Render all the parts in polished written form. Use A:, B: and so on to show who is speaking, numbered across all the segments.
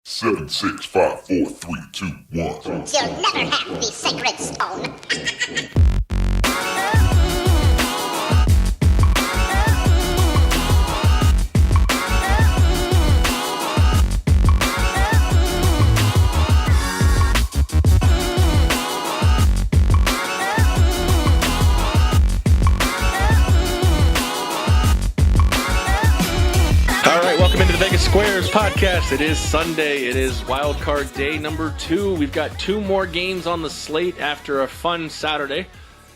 A: 7, 6, 5, 4, 3, 2, 1.
B: You'll never have the sacred stone.
C: Welcome into the Vegas Squares podcast. It is Sunday. It is Wildcard Day number 2. We've got 2 more games on the slate after a fun Saturday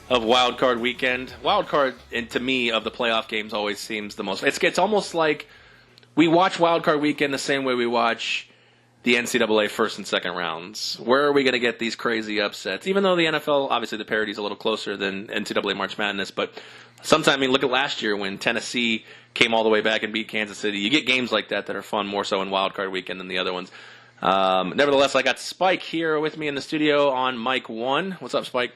C: of Wildcard weekend. Wildcard, and to me, of the playoff games always seems the most. It's almost like we watch Wildcard weekend the same way we watch the NCAA first and second rounds. Where are we going to get these crazy upsets? Even though the NFL, obviously the parity's a little closer than NCAA March Madness, but sometimes, I mean, look at last year when Tennessee came all the way back and beat Kansas City. You get games like that are fun more so in Wildcard weekend than the other ones. Nevertheless, I got Spike here with me in the studio on mic 1. What's up, Spike?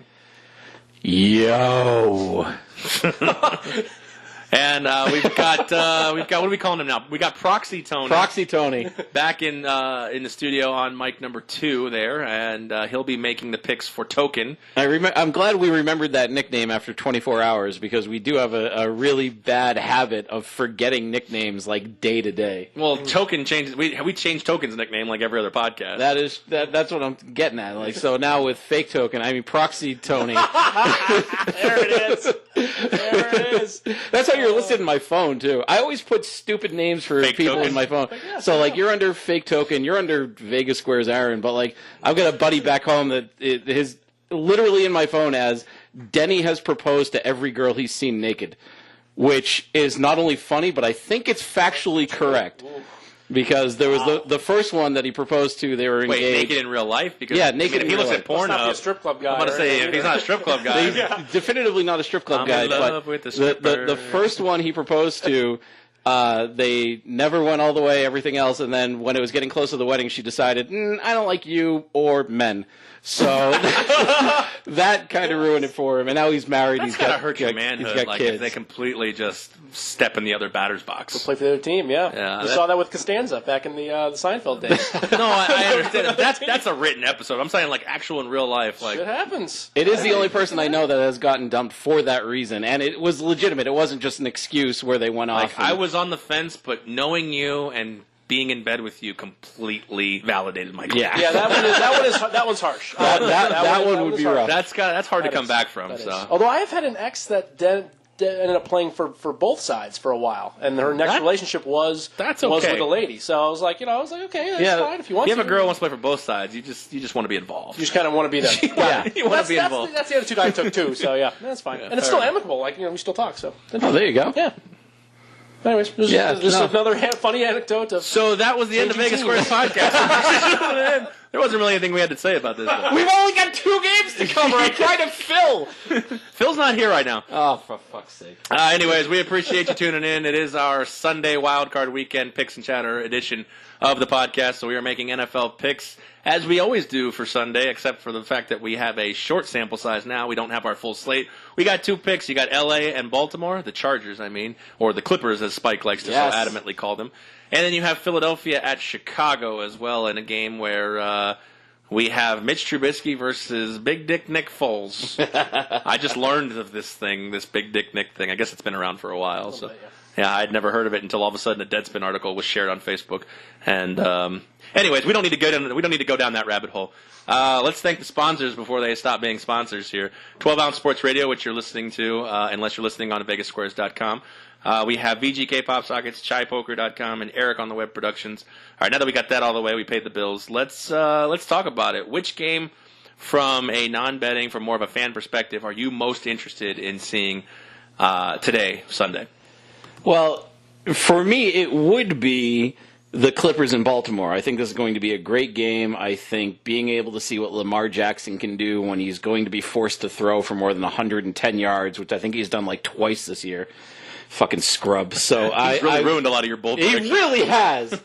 D: Yo.
C: And we've got what are we calling him now? We got Proxy Tony.
D: Proxy Tony
C: back in the studio on mic number 2 there, and he'll be making the picks for Token.
D: I'm glad we remembered that nickname after 24 hours because we do have a really bad habit of forgetting nicknames like day to day.
C: Well, Token changes. We change Token's nickname like every other podcast.
D: That's what I'm getting at. Like, so now with fake Token, I mean Proxy Tony.
E: There it is. There it is.
D: That's how you're listed in my phone too. I always put stupid names for
C: fake
D: people
C: token.
D: In my phone. So like you're under fake Token, you're under Vegas Squares Aaron, but like I've got a buddy back home that his literally in my phone as Denny has proposed to every girl he's seen naked, which is not only funny, but I think it's factually correct. Because there was the first one that he proposed to, they were engaged.
C: Wait, naked in real life? Because,
D: yeah, naked in real life.
C: If he looks at porn,
E: not be a strip club guy.
C: I'm about to say, if he's not a strip club guy.
D: He's definitively not a strip club guy.
C: I'm in love with the stripper.
D: The first one he proposed to, they never went all the way, everything else, and then when it was getting close to the wedding, she decided, I don't like you or men. So that kind of ruined it for him, and now he's married.
C: That's gotta hurt your manhood.
D: He's got
C: like
D: kids.
C: If they completely just step in the other batter's box.
E: Play for the other team, yeah. We saw that with Costanza back in the Seinfeld days.
C: No, I understand. That's a written episode. I'm saying like actual in real life. Like
E: it happens.
D: It is the only person I know that has gotten dumped for that reason, and it was legitimate. It wasn't just an excuse where they went off.
C: I was on the fence, but knowing you and being in bed with you completely validated my claim.
E: Yeah, that one's harsh.
D: That one would be rough.
C: That's hard to come back from. So.
E: Although I have had an ex that ended up playing for both sides for a while, and her next relationship was with a lady. So I was like, okay, that's fine if you want.
C: If you have a girl who wants to play for both sides, you just want to be involved.
E: You just kind of want to be there.
C: You want to be involved.
E: That's the attitude I took too. So yeah, that's fine, and it's still amicable. Like we still talk. So
D: there you go.
E: Yeah. Anyways, just another funny anecdote.
C: So that was the end of Vegas Squares podcast. There wasn't really anything we had to say about this.
D: We've only got 2 games to cover. I'm trying to Phil.
C: Phil's not here right now.
D: Oh, for fuck's sake.
C: Anyways, we appreciate you tuning in. It is our Sunday Wildcard Weekend Picks and Chatter edition of the podcast. So we are making NFL picks as we always do for Sunday, except for the fact that we have a short sample size now. We don't have our full slate. We got 2 picks. You got L.A. and Baltimore, the Chargers, or the Clippers, as Spike likes to so adamantly call them. And then you have Philadelphia at Chicago as well in a game where we have Mitch Trubisky versus Big Dick Nick Foles. I just learned of this Big Dick Nick thing. I guess it's been around for a while. So. Yeah, I'd never heard of it until all of a sudden a Deadspin article was shared on Facebook. And anyways, we don't need to go down that rabbit hole. Let's thank the sponsors before they stop being sponsors here. 12 Ounce Sports Radio, which you're listening to, unless you're listening on VegasSquares.com. We have VGK Pop Sockets, ChaiPoker.com, and Eric on the Web Productions. All right, now that we got that all the way, we paid the bills. Let's talk about it. Which game, from a non-betting, from more of a fan perspective, are you most interested in seeing today, Sunday?
D: Well, for me, it would be the Clippers in Baltimore. I think this is going to be a great game. I think being able to see what Lamar Jackson can do when he's going to be forced to throw for more than 110 yards, which I think he's done like twice this year. Fucking scrub. So
C: He's really ruined a lot of your bold predictions.
D: He really has.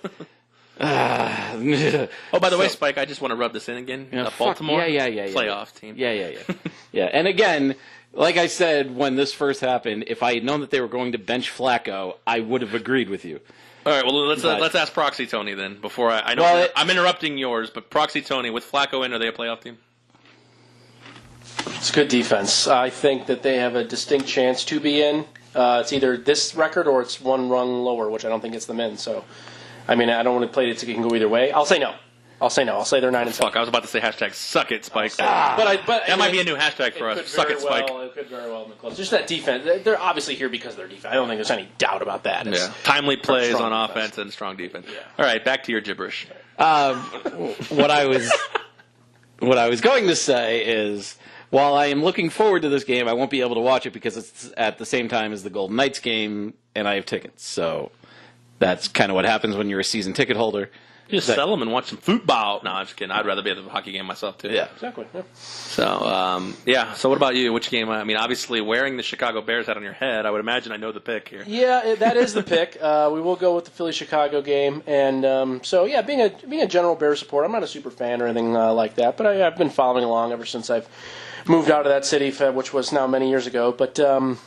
C: Oh, by the way, Spike, I just want to rub this in again. Baltimore, playoff team.
D: Yeah. And again, like I said when this first happened, if I had known that they were going to bench Flacco, I would have agreed with you.
C: All right, well, let's ask Proxy Tony then. Before I know I'm interrupting yours, but Proxy Tony, with Flacco in, are they a playoff team?
E: It's good defense. I think that they have a distinct chance to be in. It's either this record or it's one rung lower, which I don't think it's them in. So, I mean, I don't want to play it. It can go either way. I'll say no. I'll say they're 9-7.
C: Fuck, I was about to say hashtag suck it, Spike.
E: But
C: that might be a new hashtag for us. Suck it, Spike.
E: It could very well be close. Just that defense. They're obviously here because of their defense. I don't think there's any doubt about that.
C: Yeah. Timely plays on offense and strong defense. Yeah. All right, back to your gibberish.
D: What I was going to say is, while I am looking forward to this game, I won't be able to watch it because it's at the same time as the Golden Knights game, and I have tickets. So that's kind of what happens when you're a season ticket holder.
C: Just sell them and watch some football. No, I'm just kidding. I'd rather be at the hockey game myself, too.
E: Yeah, exactly. Yeah.
C: So, So what about you? Which game? I mean, obviously, wearing the Chicago Bears hat on your head, I would imagine I know the pick here.
E: Yeah, that is the pick. We will go with the Philly-Chicago game. And being a general Bears supporter, I'm not a super fan or anything like that, but I've been following along ever since I've moved out of that city, which was now many years ago. But I'm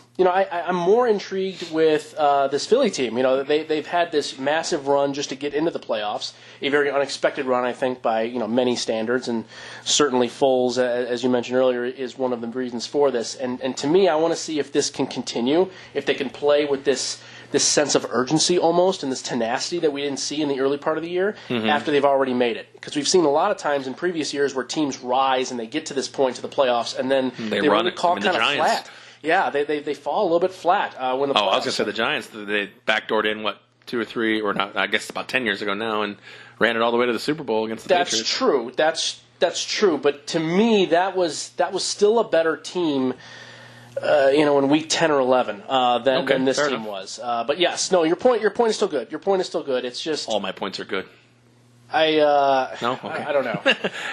E: more intrigued with this Philly team. They've had this massive run just to get into the playoffs, a very unexpected run, I think, by many standards, and certainly Foles, as you mentioned earlier, is one of the reasons for this. And to me, I want to see if this can continue, if they can play with this sense of urgency almost and this tenacity that we didn't see in the early part of the year after they've already made it. Because we've seen a lot of times in previous years where teams rise and they get to this point to the playoffs and then they run it kind of flat. Yeah, they fall a little bit flat when the playoffs.
C: I was going to say the Giants, they backdoored in, 2 or 3, or not, I guess about 10 years ago now, and ran it all the way to the Super Bowl against the Patriots.
E: True. That's true. But to me, that was still a better team in week 10 or 11 than this team was. But yes, no, your point is still good. It's just
C: all my points are good.
E: No? Okay. I don't know.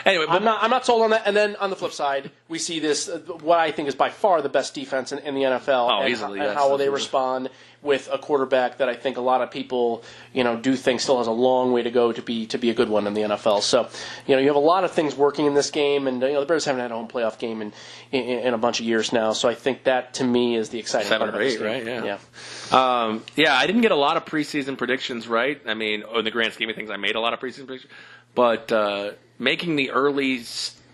C: Anyway,
E: I'm not sold on that. And then on the flip side, we see this what I think is by far the best defense in the NFL.
C: Oh, easily.
E: And how will they respond with a quarterback that I think a lot of people do think still has a long way to go to be a good one in the NFL. So you have a lot of things working in this game, and the Bears haven't had a home playoff game in a bunch of years now. So I think that to me is the exciting
C: 7
E: part
C: or 8, right?
E: Yeah.
C: I didn't get a lot of preseason predictions right. I mean, in the grand scheme of things, I made a lot of preseason predictions. But making the early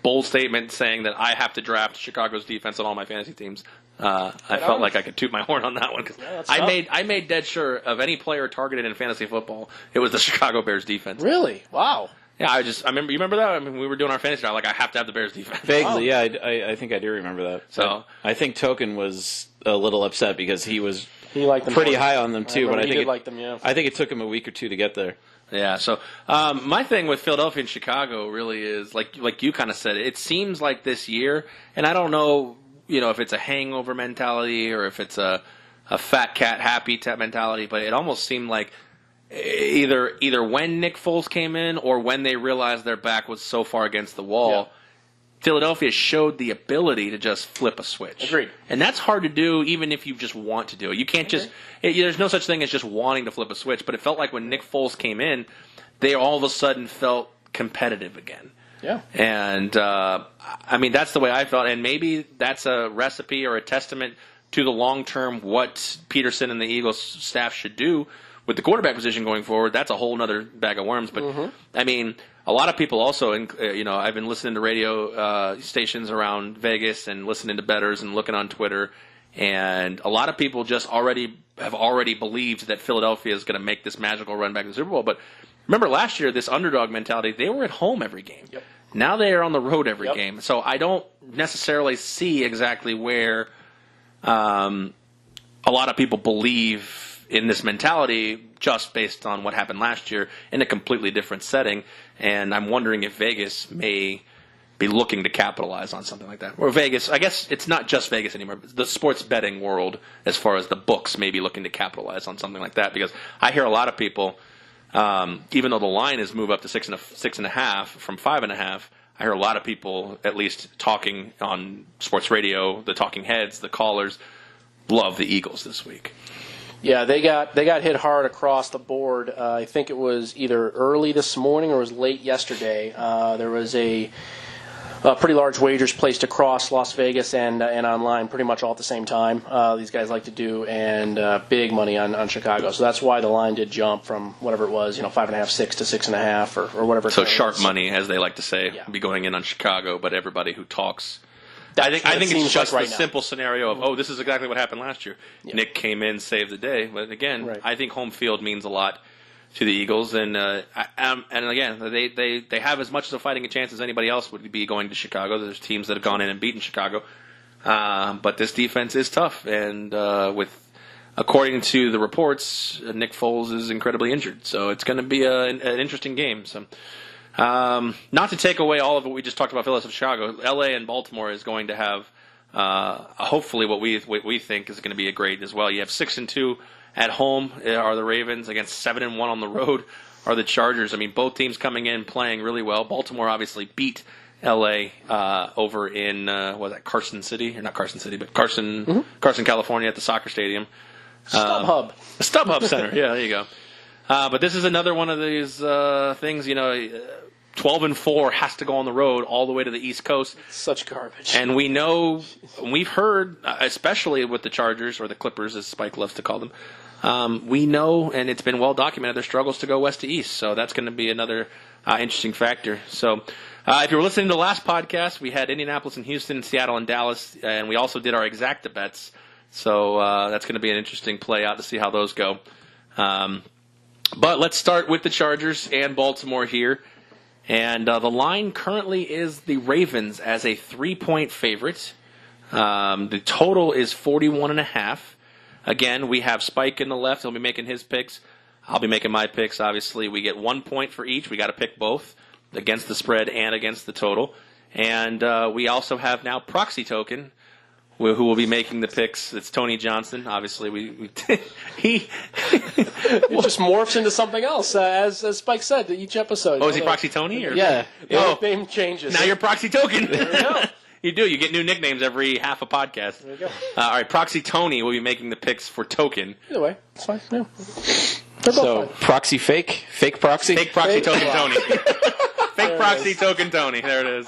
C: bold statement saying that I have to draft Chicago's defense on all my fantasy teams, I felt like I could toot my horn on that one because I made dead sure of any player targeted in fantasy football, it was the Chicago Bears defense.
E: Really? Wow.
C: Yeah, I remember. You remember that? I mean, we were doing our fantasy draft. I have to have the Bears defense.
D: Vaguely, yeah. I think I do remember that.
C: So
D: I think Token was a little upset because he
E: liked them
D: pretty high on them too. But I think
E: liked them. Yeah.
D: I think it took him a week or two to get there.
C: Yeah, so my thing with Philadelphia and Chicago really is, like you kind of said, it seems like this year, and I don't know, if it's a hangover mentality or if it's a fat cat happy type mentality, but it almost seemed like either when Nick Foles came in or when they realized their back was so far against the wall, Philadelphia showed the ability to just flip a switch.
E: Agreed.
C: And that's hard to do even if you just want to do it. You can't there's no such thing as just wanting to flip a switch, but it felt like when Nick Foles came in, they all of a sudden felt competitive again.
E: Yeah.
C: And, that's the way I felt. And maybe that's a recipe or a testament to the long-term what Peterson and the Eagles staff should do with the quarterback position going forward. That's a whole other bag of worms. But, a lot of people also, I've been listening to radio stations around Vegas and listening to bettors and looking on Twitter, and a lot of people just have already believed that Philadelphia is going to make this magical run back to the Super Bowl. But remember last year, this underdog mentality, they were at home every game.
E: Yep.
C: Now they are on the road every game. So I don't necessarily see exactly where a lot of people believe in this mentality just based on what happened last year in a completely different setting. And I'm wondering if Vegas may be looking to capitalize on something like that. Or Vegas, I guess it's not just Vegas anymore. The sports betting world, as far as the books, may be looking to capitalize on something like that. Because I hear a lot of people, even though the line has moved up to 6.5 from 5.5, I hear a lot of people, at least talking on sports radio, the talking heads, the callers, love the Eagles this week.
E: Yeah, they got hit hard across the board. I think it was either early this morning or it was late yesterday. There was pretty large wagers placed across Las Vegas and online pretty much all at the same time. These guys like to do, and big money on Chicago. So that's why the line did jump from whatever it was, 5.5, 6 to 6.5 or whatever.
C: So sharp money, as they like to say, be going in on Chicago, but everybody who talks. I think it's just a simple scenario of, this is exactly what happened last year. Yeah. Nick came in, saved the day. But again, I think home field means a lot to the Eagles, and again, they have as much of a fighting chance as anybody else would be going to Chicago. There's teams that have gone in and beaten Chicago, but this defense is tough, and according to the reports, Nick Foles is incredibly injured, so it's going to be an interesting game. So, not to take away all of what we just talked about, Philadelphia, Chicago, LA and Baltimore is going to have hopefully what we think is going to be a great as well. You have 6-2. At home are the Ravens. Against 7-1 on the road are the Chargers. I mean, both teams coming in playing really well. Baltimore obviously beat L.A. Over in Carson City, or not Carson City, but Carson, California, at the soccer stadium. StubHub Center. Yeah, there you go. But this is another one of these things. 12-4 has to go on the road all the way to the East Coast.
E: It's such garbage.
C: And we've heard, especially with the Chargers, or the Clippers, as Spike loves to call them, we know, and it's been well documented, their struggles to go west to east. So that's going to be another interesting factor. So if you were listening to the last podcast, we had Indianapolis and Houston, Seattle and Dallas, and we also did our exacta bets. So that's going to be an interesting play out to see how those go. But let's start with the Chargers and Baltimore here. And the line currently is the Ravens as a 3-point favorite. The total is 41.5. Again, we have Spike in the left. He'll be making his picks. I'll be making my picks. Obviously, we get 1 point for each. We got to pick both against the spread and against the total. And we also have now Proxy Token, who will be making the picks. It's Tony Johnson. Obviously, he
E: just morphs into something else, as Spike said each episode.
C: Oh, is he Proxy Tony? Or?
D: Yeah.
E: Name changes.
C: Now you're Proxy Token.
E: There you go.
C: You do. You get new nicknames every half a podcast.
E: There you go.
C: All right, Proxy Tony will be making the picks for Token.
E: Either way, it's fine. Yeah.
D: So, proxy fake proxy?
C: Fake Proxy Token Tony. Fake Proxy Token Tony. There it is.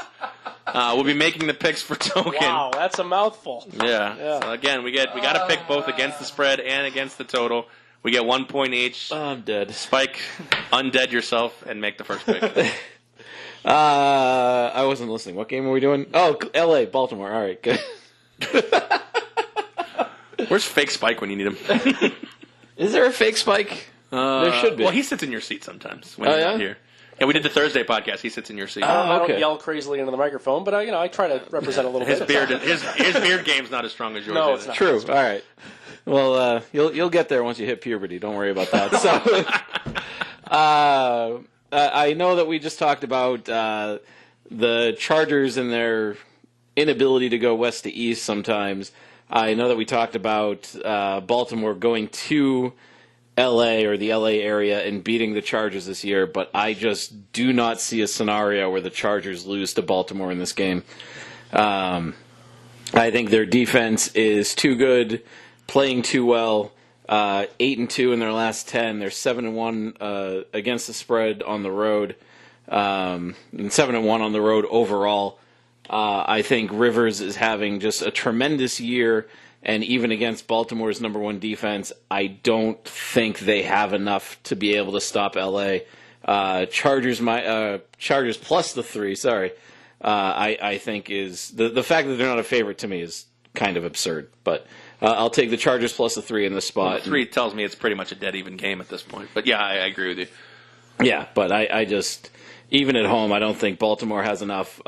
C: We'll be making the picks for Token.
E: Wow, that's a mouthful.
C: Yeah. So again, we got to pick both against the spread and against the total. We get 1 point each.
D: Oh, I'm dead.
C: Spike, undead yourself and make the first pick.
D: I wasn't listening. What game are we doing? Oh, L.A., Baltimore. All right, good.
C: Where's fake Spike when you need him?
D: Is there a fake Spike? There should be.
C: Well, he sits in your seat sometimes when he's not here. Yeah, we did the Thursday podcast. He sits in your seat.
E: I don't yell crazily into the microphone, but I try to represent a little bit.
C: His beard game's not as strong as yours.
E: No,
C: it's
E: not.
D: True. All right. Well, you'll get there once you hit puberty. Don't worry about that. So, I know that we just talked about the Chargers and their inability to go west to east sometimes. I know that we talked about Baltimore going to L.A. or the L.A. area and beating the Chargers this year, but I just do not see a scenario where the Chargers lose to Baltimore in this game. I think their defense is too good, playing too well. 8-2 in their last 10. They're 7-1 against the spread on the road, and 7-1 on the road overall. I think Rivers is having just a tremendous year, and even against Baltimore's number one defense, I don't think they have enough to be able to stop LA. Chargers plus the 3. Sorry, I think is the fact that they're not a favorite to me is kind of absurd, but. I'll take the Chargers plus the 3 in this spot.
C: Well, 3 tells me it's pretty much a dead even game at this point. But yeah, I agree with you.
D: Yeah, but I just, even at home, I don't think Baltimore has enough,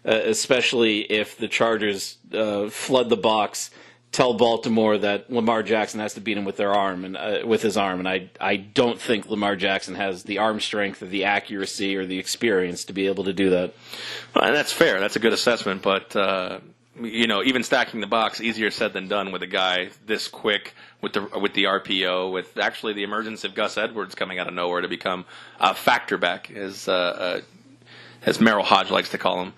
D: especially if the Chargers flood the box, tell Baltimore that Lamar Jackson has to beat him with their arm and with his arm, and I don't think Lamar Jackson has the arm strength or the accuracy or the experience to be able to do that.
C: Well, and that's fair. That's a good assessment, but even stacking the box, easier said than done with a guy this quick with the RPO, with actually the emergence of Gus Edwards coming out of nowhere to become a factor back. as Merrill Hodge likes to call him.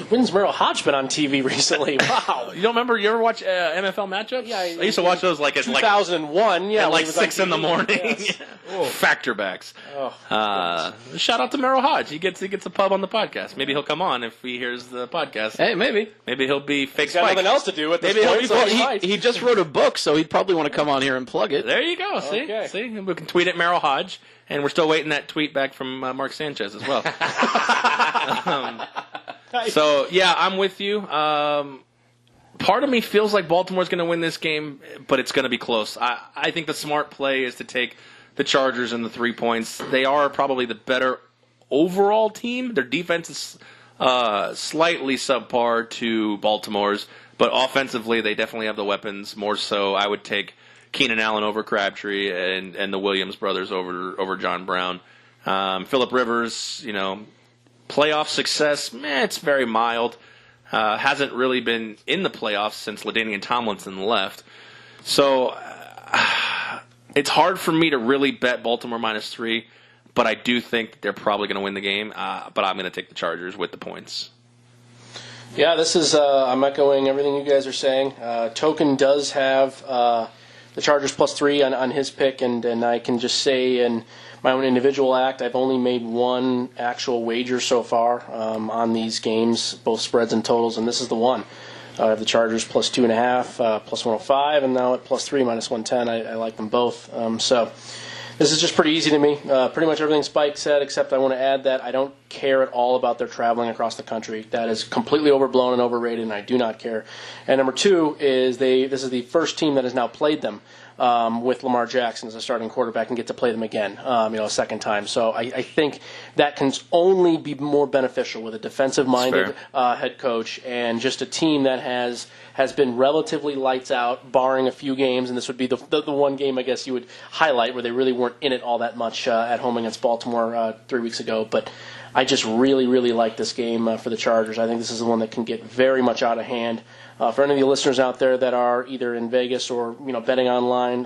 E: When's Merrill Hodge been on TV recently? Wow.
C: You don't remember? You ever watch NFL matchups?
E: Yeah,
C: I used to watch those like at
E: 2001. Yeah,
C: at like
E: when he was
C: 6 in the
E: on TV.
C: morning.
E: Yes.
C: Factor backs.
E: Oh,
C: Shout out to Merrill Hodge. He gets a pub on the podcast. Maybe he'll come on if he hears the podcast.
D: Hey, maybe.
C: Maybe he'll be fake
E: he's got
C: Spike.
E: nothing else to do at this
C: Maybe
E: point.
C: he'll be
E: so
D: He just wrote a book, so he'd probably want to come on here and plug it.
C: There you go. See,
E: Okay.
C: see, we can tweet at Merrill Hodge, and we're still waiting that tweet back from Mark Sanchez as well. So yeah, I'm with you. Part of me feels like Baltimore's going to win this game, but it's going to be close. I think the smart play is to take the Chargers and the 3 points. They are probably the better overall team. Their defense is slightly subpar to Baltimore's, but offensively they definitely have the weapons. More so, I would take Keenan Allen over Crabtree and the Williams brothers over John Brown. Phillip Rivers, playoff success, it's very mild. Hasn't really been in the playoffs since LaDainian Tomlinson left. So it's hard for me to really bet Baltimore -3, but I do think that they're probably going to win the game. But I'm going to take the Chargers with the points.
E: Yeah, this is. I'm echoing everything you guys are saying. Token does have the Chargers +3 on his pick, and I can just say in my own individual act, I've only made one actual wager so far on these games, both spreads and totals, and this is the one. I have the Chargers +2.5, +105, and now at +3, -110. I like them both. So this is just pretty easy to me. Pretty much everything Spike said, except I want to add that I don't care at all about their traveling across the country. That is completely overblown and overrated, and I do not care. And number two is this is the first team that has now played them with Lamar Jackson as a starting quarterback and get to play them again, a second time. So I think that can only be more beneficial with a defensive-minded head coach and just a team that has been relatively lights out, barring a few games, and this would be the one game I guess you would highlight where they really weren't in it all that much at home against Baltimore 3 weeks ago. But I just really, really like this game for the Chargers. I think this is the one that can get very much out of hand. For any of you listeners out there that are either in Vegas or betting online,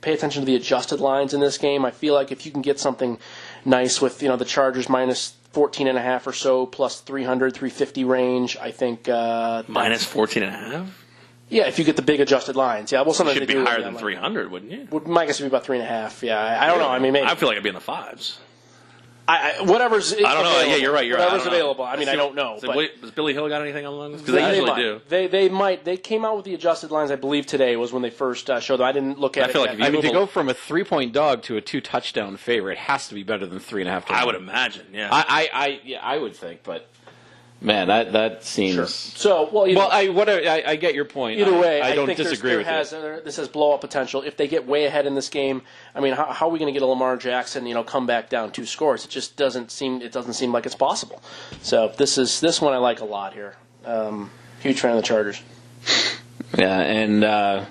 E: pay attention to the adjusted lines in this game. I feel like if you can get something nice with the Chargers -14.5 or so, plus 300, 350 range, I think
C: -14.5.
E: Yeah, if you get the big adjusted lines, yeah. Well, sometimes
C: Should
E: they
C: be
E: do
C: higher than 300, wouldn't you?
E: My guess would be about 3.5. Yeah, I don't know. I mean, maybe.
C: I feel like it'd be in the 5s.
E: Whatever's
C: I don't know.
E: available.
C: Yeah, you're right.
E: Whatever's available. I mean, I don't know.
C: Has Billy Hill got anything along this? Because they usually
E: might.
C: do.
E: They might. They came out with the adjusted lines, I believe, today was when they first showed them. I didn't look at it.
C: I feel like
E: yet.
C: if you
D: to go from a 3-point dog to a 2-touchdown favorite, it has to be better than 3.5.
C: I would imagine, yeah.
D: I would think, but man, that seems.
E: Sure. So,
D: I get your point.
E: Either way,
D: I don't
E: think
D: disagree with
E: this has blow-up potential. If they get way ahead in this game, I mean, how are we going to get a Lamar Jackson, come back down 2 scores? It just doesn't seem like it's possible. So this one I like a lot here. Huge fan of the Chargers.
D: Yeah, and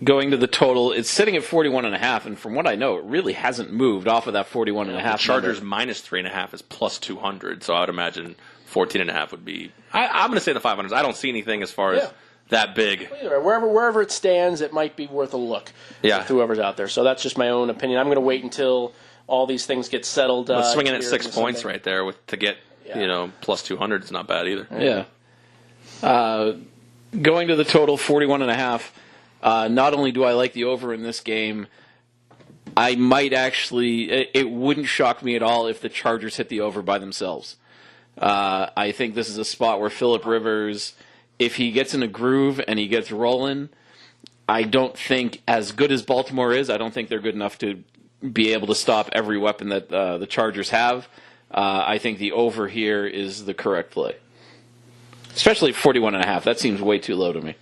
D: going to the total, it's sitting at 41.5, and from what I know, it really hasn't moved off of that 41.5.
C: Chargers -3.5 is +200, so I would imagine 14.5 would be. I'm going to say the 500s. I don't see anything as far as that big.
E: Wherever it stands, it might be worth a look.
C: Yeah.
E: With whoever's out there. So that's just my own opinion. I'm going to wait until all these things get settled.
C: Swinging at 6 points right there to get +200 is not bad either.
D: Yeah. Going to the total 41.5. Not only do I like the over in this game, I might actually. It wouldn't shock me at all if the Chargers hit the over by themselves. I think this is a spot where Phillip Rivers, if he gets in a groove and he gets rolling, I don't think, as good as Baltimore is, I don't think they're good enough to be able to stop every weapon that the Chargers have. I think the over here is the correct play. Especially 41.5. That seems way too low to me.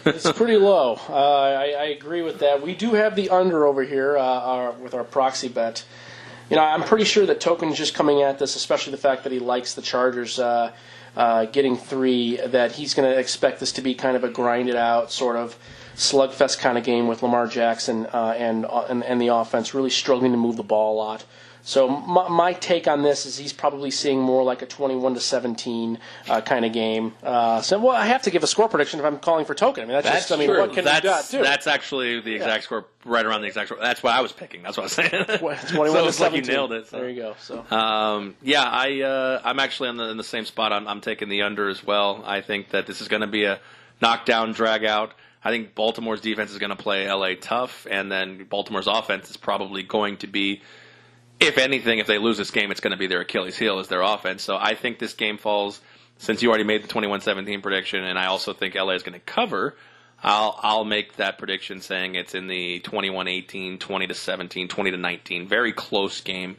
E: It's pretty low. I agree with that. We do have the under over here with our proxy bet. I'm pretty sure that Token's just coming at this, especially the fact that he likes the Chargers getting 3, that he's going to expect this to be kind of a grinded out sort of slugfest kind of game with Lamar Jackson and the offense really struggling to move the ball a lot. So my take on this is he's probably seeing more like a 21-17 kind of game. So I have to give a score prediction if I'm calling for Token. I mean, that's just,
C: true.
E: What can you do?
C: That's actually the exact score, right around the exact score. That's what I was picking. That's what I was saying.
E: 21-17.
C: So like you nailed it. So.
E: There you go. So.
C: I'm actually in the same spot. I'm taking the under as well. I think that this is going to be a knockdown, drag out. I think Baltimore's defense is going to play LA tough, and then Baltimore's offense is probably going to be, if anything, if they lose this game, it's going to be their Achilles heel is their offense. So I think this game falls, since you already made the 21-17 prediction, and I also think LA is going to cover, I'll make that prediction saying it's in the 21-18, 20-17, 20-19, very close game.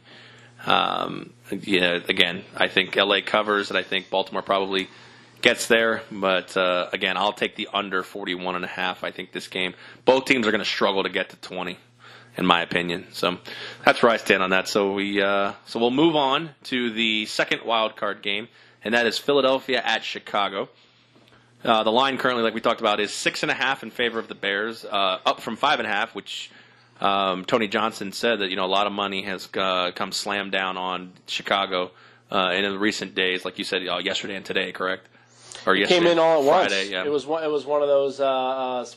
C: Again, I think LA covers, and I think Baltimore probably gets there, but again, I'll take the under 41.5. I think this game, both teams are going to struggle to get to 20, in my opinion. So that's where I stand on that. So we'll move on to the second wild card game, and that is Philadelphia at Chicago. The line currently, like we talked about, is 6.5 in favor of the Bears, up from 5.5, which Tony Johnson said that a lot of money has come slam down on Chicago in the recent days, like you said, yesterday and today, correct? Or
E: it came in all at once.
C: Friday, yeah.
E: It was one of those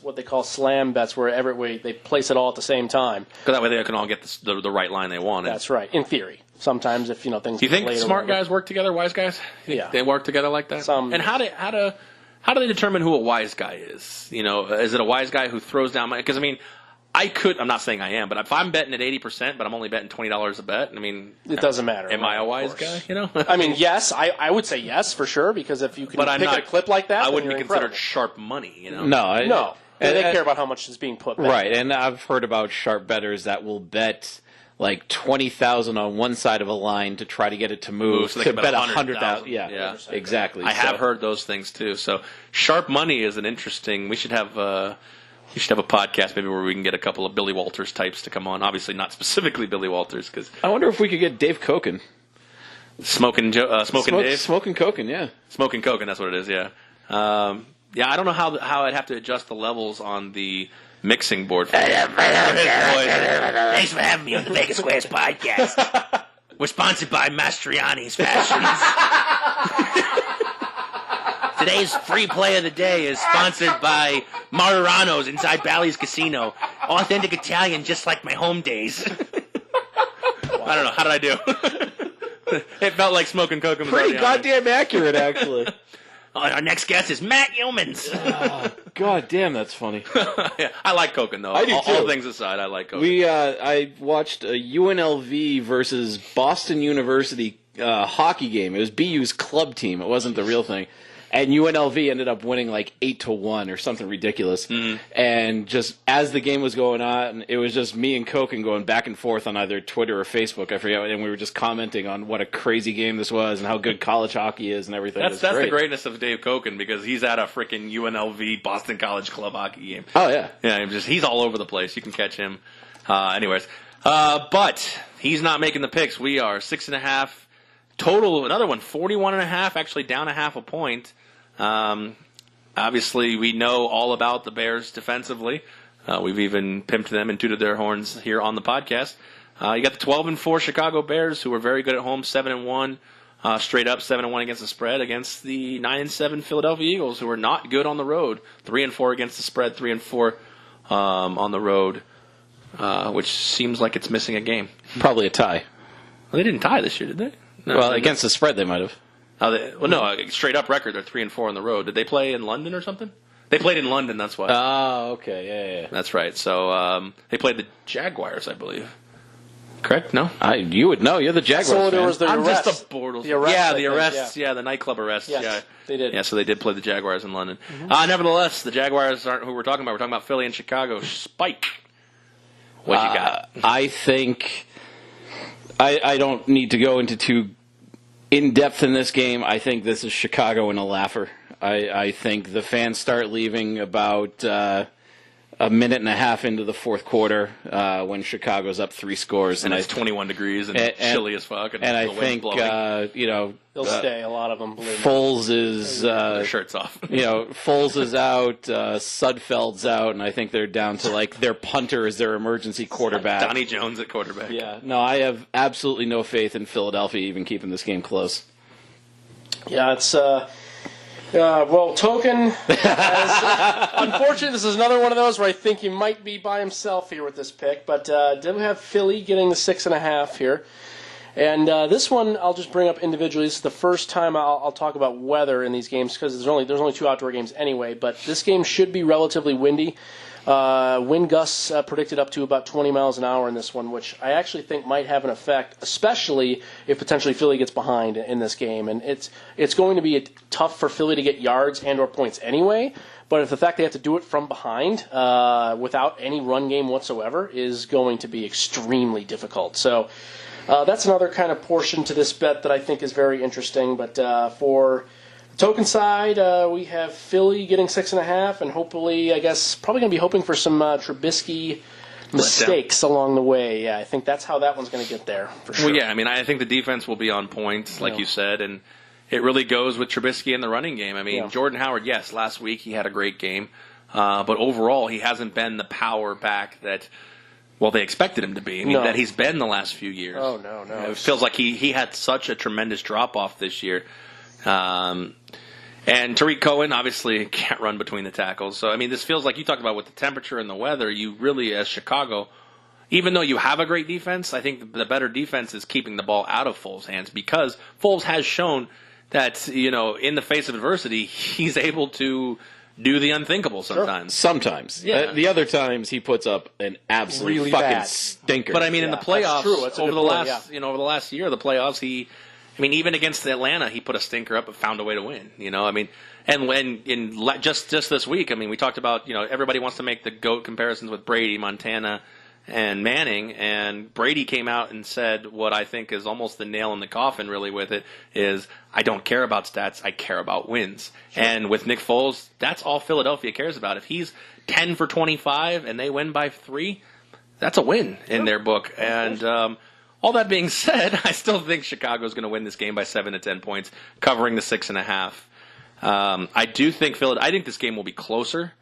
E: what they call slam bets where they place it all at the same time.
C: Because that way they can all get the right line they wanted.
E: That's right. In theory, sometimes if things.
C: Do you think smart guys work together, wise guys?
E: Yeah,
C: they work together like that. And how do they determine who a wise guy is? Is it a wise guy who throws down money? Because I'm not saying I am, but if I'm betting at 80%, but I'm only betting $20 a bet, it
E: doesn't matter.
C: Am I a wise guy?
E: Yes, I would say yes for sure, because if you can pick a clip like that,
C: I wouldn't be
E: incredible.
C: considered sharp money.
E: No. They care about how much is being put back.
D: Right, and I've heard about sharp bettors that will bet like 20,000 on one side of a line to try to get it to move.
C: So they
D: to
C: can bet
D: 100,000. Yeah, exactly.
C: I have heard those things too. So sharp money is an interesting. We should have a podcast maybe where we can get a couple of Billy Walters types to come on. Obviously, not specifically Billy Walters, because
D: I wonder if we could get Dave Koken.
C: Smoking Dave.
D: Smoking Koken, yeah.
C: Smoking Koken, that's what it is. Yeah. I don't know how I'd have to adjust the levels on the mixing board.
B: Thanks for having me on the Vegas Squares podcast. We're sponsored by Mastriani's Fashions. Today's free play of the day is sponsored by Martirano's inside Bally's Casino. Authentic Italian, just like my home days.
C: I don't know. How did I do? It felt like Smoking Coke was
D: pretty goddamn accurate, actually.
B: Our next guest is Matt Yeomans.
D: God damn, that's funny.
C: Yeah, I like Koken, though.
D: I do, too.
C: All things aside, I like Koken.
D: I watched a UNLV versus Boston University hockey game. It was BU's club team. It wasn't the real thing. And UNLV ended up winning like 8-1 or something ridiculous. Mm-hmm. And just as the game was going on, it was just me and Koken going back and forth on either Twitter or Facebook. I forget. And we were just commenting on what a crazy game this was and how good college hockey is and everything.
C: That's the greatness of Dave Koken, because he's at a freaking UNLV Boston College Club hockey game.
D: Oh, yeah.
C: Yeah, he's all over the place. You can catch him. But he's not making the picks. We are 6.5. Total, another one, 41.5, actually down a half a point. Obviously, we know all about the Bears defensively. We've even pimped them and tooted their horns here on the podcast. You got the 12-4 Chicago Bears, who are very good at home, 7-1, straight up 7-1 against the spread, against the 9-7 Philadelphia Eagles, who are not good on the road, 3-4 against the spread, 3-4 on the road, which seems like it's missing a game.
D: Probably a tie.
C: Well, they didn't tie this year, did they? No,
D: well, against the spread, they might have.
C: Straight up record. They're 3-4 on the road. Did they play in London or something? They played in London. That's why.
D: Oh, okay, yeah.
C: That's right. So they played the Jaguars, I believe. Correct? No,
D: you would know. You're the Jaguars fan.
E: There was the arrest.
C: Just a Bortles.
E: The arrest,
C: the arrests. Yeah, the nightclub arrests.
E: Yes,
C: yeah,
E: they did.
C: Yeah, so they did play the Jaguars in London. Mm-hmm. Nevertheless, the Jaguars aren't who we're talking about. We're talking about Philly and Chicago. Spike. What you got?
D: I think I don't need to go into too in depth in this game. I think this is Chicago in a laugher. I think the fans start leaving about a minute and a half into the fourth quarter when Chicago's up 3 scores.
C: And it's 21 degrees and chilly as fuck. And
D: I
C: the wind's
D: think,
C: blowing.
E: They'll stay, a lot of them.
D: Foles is...
C: their shirts off.
D: Foles is out, Sudfeld's out, and I think they're down to, like, their punter is their emergency quarterback.
C: Donnie Jones at quarterback.
D: Yeah. No, I have absolutely no faith in Philadelphia even keeping this game close.
E: Yeah, it's... Token, unfortunately, this is another one of those where I think he might be by himself here with this pick, but do have Philly getting the 6.5 here. And this one I'll just bring up individually. This is the first time I'll talk about weather in these games because there's only 2 outdoor games anyway, but this game should be relatively windy. Wind gusts predicted up to about 20 miles an hour in this one, which I actually think might have an effect, especially if potentially Philly gets behind in this game. And it's going to be tough for Philly to get yards and or points anyway, but if the fact they have to do it from behind without any run game whatsoever is going to be extremely difficult. So that's another kind of portion to this bet that I think is very interesting. But for token side, we have Philly getting 6.5, and hopefully, I guess, probably going to be hoping for some Trubisky mistakes along the way. Yeah, I think that's how that one's going to get there, for sure.
C: Well, yeah, I mean, I think the defense will be on point, like you said, and it really goes with Trubisky in the running game. I mean, Jordan Howard, yes, last week he had a great game, but overall he hasn't been the power back that, well, they expected him to be. I mean, that he's been the last few years.
E: Oh, no.
C: It feels like he had such a tremendous drop-off this year. And Tariq Cohen obviously can't run between the tackles. So, I mean, this feels like you talked about with the temperature and the weather, you really, as Chicago, even though you have a great defense, I think the better defense is keeping the ball out of Foles' hands because Foles has shown that, in the face of adversity, he's able to do the unthinkable sometimes.
D: Sometimes.
C: Yeah.
D: The other times he puts up an absolute
E: really
D: fucking
E: bad
D: stinker.
C: But I mean, in the playoffs, over the last year, the playoffs, even against Atlanta, he put a stinker up but found a way to win. I mean, and when just this week, I mean, we talked about everybody wants to make the GOAT comparisons with Brady, Montana, and Manning, and Brady came out and said what I think is almost the nail in the coffin. Really, with it is I don't care about stats, I care about wins. Sure. And with Nick Foles, that's all Philadelphia cares about. If he's 10 for 25 and they win by 3, that's a win in their book. And all that being said, I still think Chicago's going to win this game by 7 to 10 points, covering the 6.5. I do think I think this game will be closer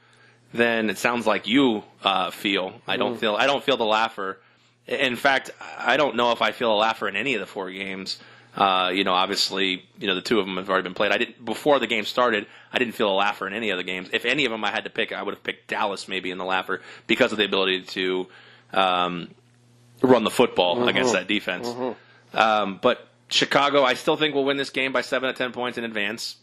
C: than it sounds like you feel. I don't feel the laugher. In fact, I don't know if I feel a laugher in any of the 4 games. Obviously, the 2 of them have already been played. Before the game started, I didn't feel a laugher in any of the games. If any of them I had to pick, I would have picked Dallas maybe in the laugher because of the ability to run the football against that defense. But Chicago, I still think will win this game by 7 to 10 points in advance.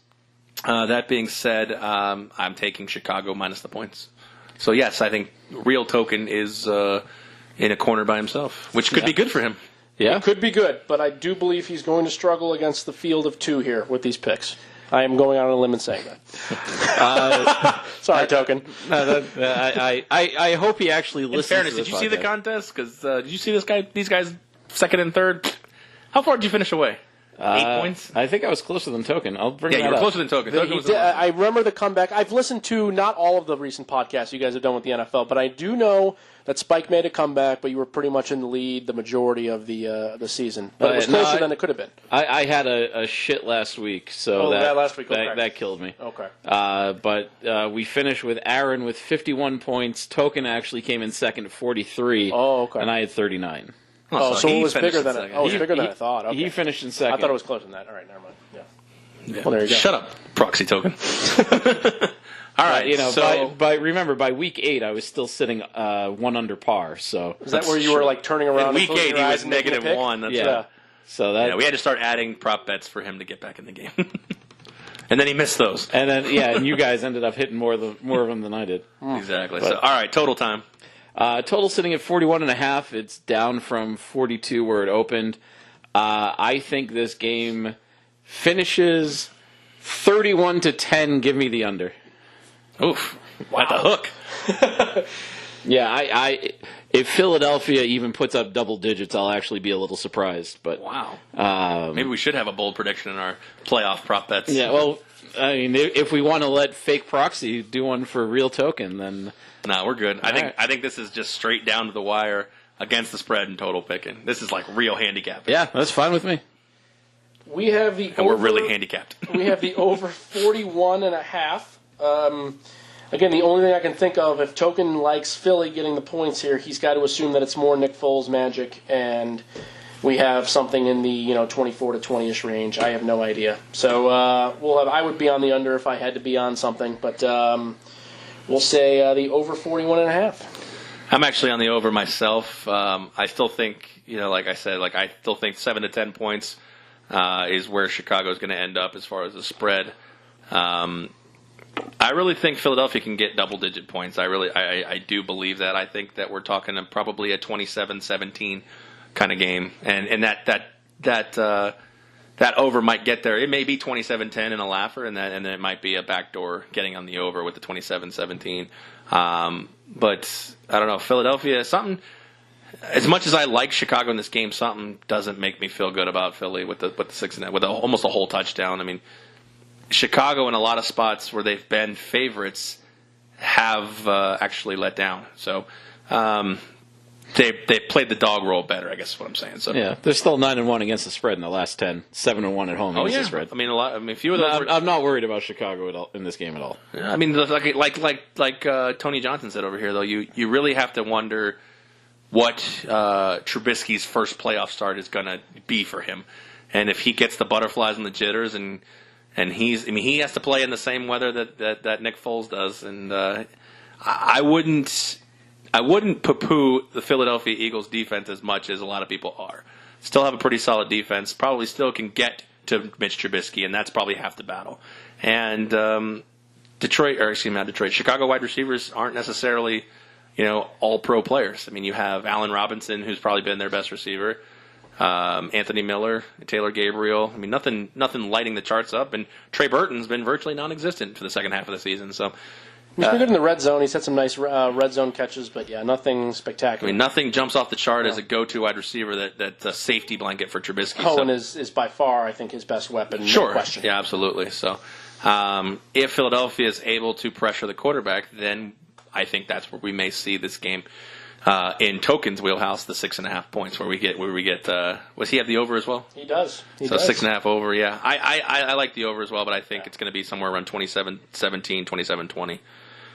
C: That being said, I'm taking Chicago minus the points. So yes, I think real Token is in a corner by himself, which could be good for him.
D: Yeah,
E: it could be good, but I do believe he's going to struggle against the field of 2 here with these picks. I am going out on a limb and saying that. Sorry, Token.
D: I hope he actually listens.
C: In fairness,
D: to this
C: did you see
D: podcast.
C: the contest? Because did you see these guys second and third? How far did you finish away? 8 points?
D: I think I was closer than Token. I'll bring that
C: you were
D: up.
C: closer than Token.
E: I remember the comeback. I've listened to not all of the recent podcasts you guys have done with the NFL, but I do know that Spike made a comeback, but you were pretty much in the lead the majority of the season. But it was closer than it could have been.
D: I had a shit last week, so
E: last week, okay.
D: that killed me.
E: Okay.
D: But we finished with Aaron with 51 points. Token actually came in second at 43.
E: Oh, okay.
D: And I had 39.
E: So it was bigger than I thought. Okay.
D: He finished in second.
E: I thought it was closer than that. All right, never mind. Yeah. Well, there you go.
C: Shut up, proxy Token. All right.
D: Remember, by week 8, I was still sitting 1 under par. So
E: is that where you were like turning around?
C: In week 8, he was -1. That's
D: yeah. So
C: we had to start adding prop bets for him to get back in the game. And then he missed those.
D: And then and you guys ended up hitting more of them than I did.
C: Exactly. So all right, total time.
D: Total sitting at 41.5. It's down from 42 where it opened. I think this game finishes 31 to 10. Give me the under.
C: Oof! Wow. At the hook.
D: Yeah, If Philadelphia even puts up double digits, I'll actually be a little surprised. But
C: wow, maybe we should have a bold prediction in our playoff prop bets.
D: Yeah, well, I mean, if we want to let fake proxy do one for real token, then
C: no, we're good. I think this is just straight down to the wire against the spread and total picking. This is like real handicapping.
D: Yeah, that's fine with me.
E: We have the
C: and we're really handicapped.
E: We have the over 41.5. Again, the only thing I can think of, if Token likes Philly getting the points here, he's got to assume that it's more Nick Foles magic, and we have something in the 24 to 20ish range. I have no idea. So I would be on the under if I had to be on something, but we'll say the over 41.5.
C: I'm actually on the over myself. I still think, like I said, I still think 7 to 10 points is where Chicago is going to end up as far as the spread. I really think Philadelphia can get double-digit points. I do believe that. I think that we're talking probably a 27-17 kind of game, and that over might get there. It may be 27-10 in a laugher, and then it might be a backdoor getting on the over with the 27-17. But I don't know, Philadelphia, something. As much as I like Chicago in this game, something doesn't make me feel good about Philly with the 6.5, with almost a whole touchdown. I mean, Chicago in a lot of spots where they've been favorites have actually let down. So they played the dog role better, I guess is what I'm saying. So
D: yeah, they're still 9-1 against the spread in the last 10, 7-1 at home against the spread.
C: I mean, a few of those.
D: I'm not worried about Chicago at all in this game at all.
C: Yeah, I mean, like Tony Johnson said over here, though, you really have to wonder what Trubisky's first playoff start is going to be for him, and if he gets the butterflies and the jitters, and he has to play in the same weather that Nick Foles does, and I wouldn't poo-poo the Philadelphia Eagles defense as much as a lot of people are. Still have a pretty solid defense. Probably still can get to Mitch Trubisky, and that's probably half the battle. And Chicago wide receivers aren't necessarily, all pro players. I mean, you have Allen Robinson, who's probably been their best receiver. Anthony Miller, Taylor Gabriel. I mean, nothing lighting the charts up. And Trey Burton's been virtually non-existent for the second half of the season. So
E: he's been good in the red zone. He's had some nice red zone catches, but yeah, nothing spectacular.
C: I mean, nothing jumps off the chart as a go-to wide receiver that's a safety blanket for Trubisky.
E: Cohen is by far, I think, his best weapon.
C: Sure.
E: No question.
C: Yeah, absolutely. So if Philadelphia is able to pressure the quarterback, then I think that's where we may see this game. In Token's wheelhouse, the 6.5 points where we get. Was he have the over as well?
E: He does. He
C: so
E: does.
C: 6.5 over. Yeah, I like the over as well, but I think it's going to be somewhere around 27-17, 27-20.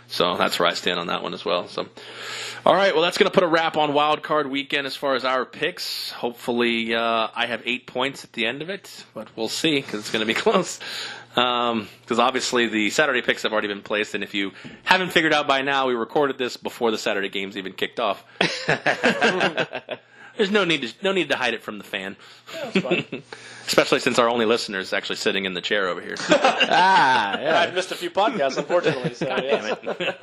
C: So that's where I stand on that one as well. So, all right, well, that's going to put a wrap on Wild Card Weekend as far as our picks. Hopefully, I have 8 points at the end of it, but we'll see because it's going to be close. Because obviously the Saturday picks have already been placed, and if you haven't figured out by now, we recorded this before the Saturday games even kicked off. There's no need to hide it from the fan.
E: Yeah, that's fine.
C: Especially since our only listener is actually sitting in the chair over here.
E: Yeah. I've missed a few podcasts, unfortunately. So,
C: Damn it.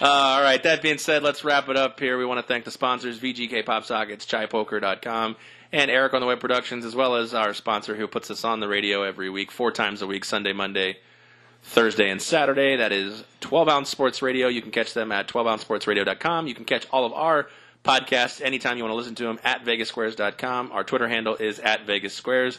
C: All right, that being said, let's wrap it up here. We want to thank the sponsors, VGK Pop Sockets, ChaiPoker.com, and Eric on the Web Productions, as well as our sponsor who puts us on the radio every week, 4 times a week, Sunday, Monday, Thursday, and Saturday. That is 12 Ounce Sports Radio. You can catch them at 12OunceSportsRadio.com. You can catch all of our podcasts anytime you want to listen to them at VegasSquares.com. Our Twitter handle is at VegasSquares.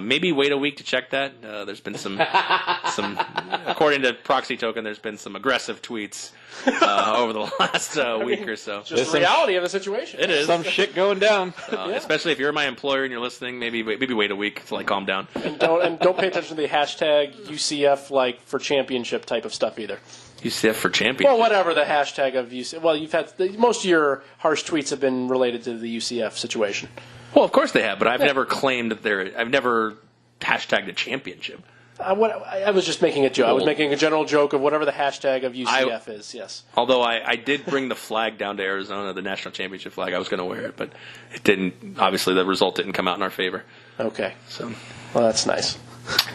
C: Maybe wait a week to check that. There's been some according to Proxy Token, there's been some aggressive tweets over the last week or so.
E: Just the reality of the situation.
C: It is.
D: Some shit going down.
C: Especially if you're my employer and you're listening, maybe wait a week to calm down.
E: And don't pay attention to the hashtag UCF for championship type of stuff either.
C: UCF for championship.
E: Well, whatever the hashtag of UCF. Well, you've had most of your harsh tweets have been related to the UCF situation.
C: Well, of course they have, but I've never claimed that I've never hashtagged a championship.
E: I was just making a joke. I was making a general joke of whatever the hashtag of UCF is, yes.
C: Although I did bring the flag down to Arizona, the national championship flag. I was going to wear it, but it didn't. Obviously, the result didn't come out in our favor.
E: Okay.
C: So,
E: well, that's nice.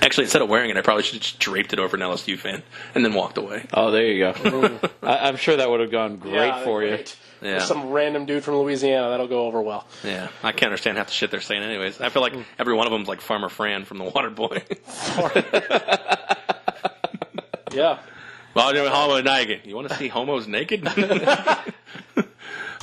C: Actually, instead of wearing it, I probably should have just draped it over an LSU fan and then walked away.
D: Oh, there you go. I'm sure that would have gone great for you.
C: Yeah.
E: Some random dude from Louisiana, that'll go over well.
C: Yeah, I can't understand half the shit they're saying anyways. I feel like every one of them's like Farmer Fran from The Water Boy.
E: Yeah.
C: Well, homo naked. You want to see homos naked?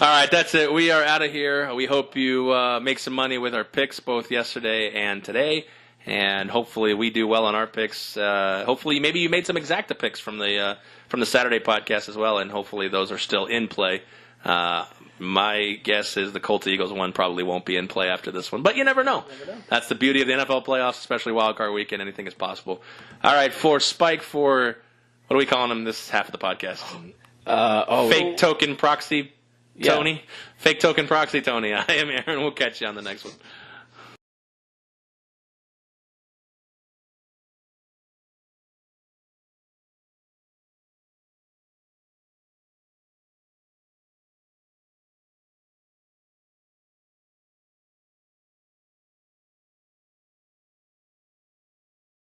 C: All right, that's it. We are out of here. We hope you make some money with our picks both yesterday and today. And hopefully we do well on our picks. Hopefully maybe you made some exacta picks from the Saturday podcast as well, and hopefully those are still in play. My guess is the Colts-Eagles one probably won't be in play after this one, but you never know. That's the beauty of the NFL playoffs, especially Wildcard Weekend. Anything is possible. All right, for Spike, what are we calling him this half of the podcast? Fake token proxy Tony. Fake token proxy Tony. I am Aaron. We'll catch you on the next one.